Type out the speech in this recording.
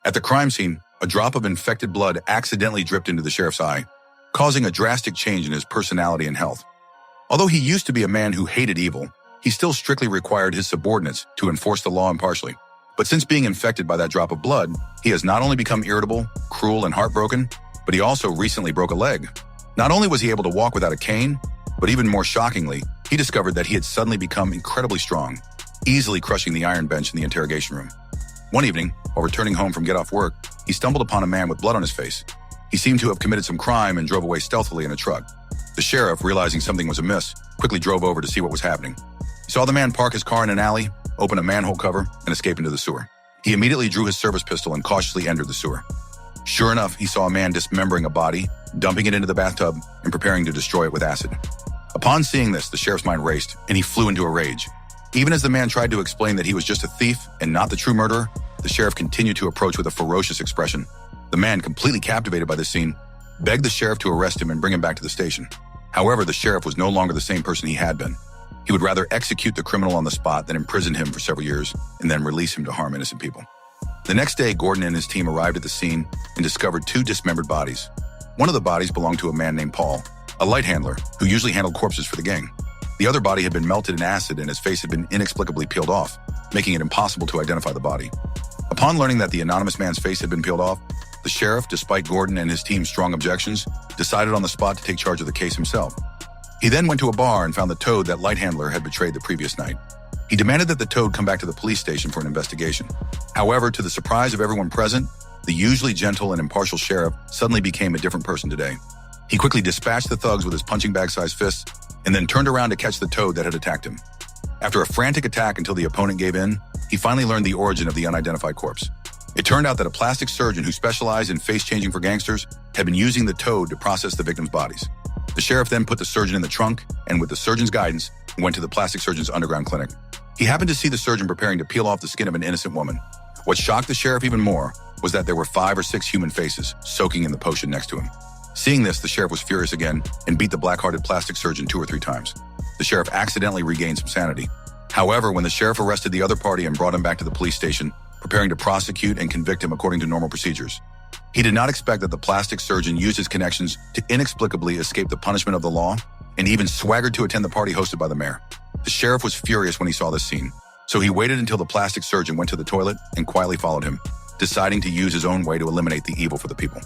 At the crime scene, a drop of infected blood accidentally dripped into the sheriff's eye, causing a drastic change in his personality and health. Although he used to be a man who hated evil, he still strictly required his subordinates to enforce the law impartially. But since being infected by that drop of blood, he has not only become irritable, cruel, and heartbroken, but he also recently broke a leg. Not only was he able to walk without a cane, but even more shockingly, he discovered that he had suddenly become incredibly strong, easily crushing the iron bench in the interrogation room. One evening, while returning home from get off work, he stumbled upon a man with blood on his face. He seemed to have committed some crime and drove away stealthily in a truck. The sheriff, realizing something was amiss, quickly drove over to see what was happening. He saw the man park his car in an alley, open a manhole cover, and escape into the sewer. He immediately drew his service pistol and cautiously entered the sewer. Sure enough, he saw a man dismembering a body, dumping it into the bathtub, and preparing to destroy it with acid. Upon seeing this, the sheriff's mind raced, and he flew into a rage. Even as the man tried to explain that he was just a thief and not the true murderer, the sheriff continued to approach with a ferocious expression. The man, completely captivated by the scene, begged the sheriff to arrest him and bring him back to the station. However, the sheriff was no longer the same person he had been. He would rather execute the criminal on the spot than imprison him for several years and then release him to harm innocent people. The next day, Gordon and his team arrived at the scene and discovered 2 dismembered bodies. One of the bodies belonged to a man named Paul, a light handler who usually handled corpses for the gang. The other body had been melted in acid and his face had been inexplicably peeled off, making it impossible to identify the body. Upon learning that the anonymous man's face had been peeled off, the sheriff, despite Gordon and his team's strong objections, decided on the spot to take charge of the case himself. He then went to a bar and found the toad that light handler had betrayed the previous night. He demanded that the toad come back to the police station for an investigation. However, to the surprise of everyone present, the usually gentle and impartial sheriff suddenly became a different person today. He quickly dispatched the thugs with his punching bag-sized fists and then turned around to catch the toad that had attacked him. After a frantic attack until the opponent gave in, he finally learned the origin of the unidentified corpse. It turned out that a plastic surgeon who specialized in face-changing for gangsters had been using the toad to process the victims' bodies. The sheriff then put the surgeon in the trunk and, with the surgeon's guidance, went to the plastic surgeon's underground clinic. He happened to see the surgeon preparing to peel off the skin of an innocent woman. What shocked the sheriff even more was that there were 5 or 6 human faces soaking in the potion next to him. Seeing this, the sheriff was furious again and beat the black-hearted plastic surgeon 2 or 3 times. The sheriff accidentally regained some sanity. However, when the sheriff arrested the other party and brought him back to the police station, preparing to prosecute and convict him according to normal procedures, he did not expect that the plastic surgeon used his connections to inexplicably escape the punishment of the law and even swaggered to attend the party hosted by the mayor. The sheriff was furious when he saw this scene, so he waited until the plastic surgeon went to the toilet and quietly followed him, deciding to use his own way to eliminate the evil for the people.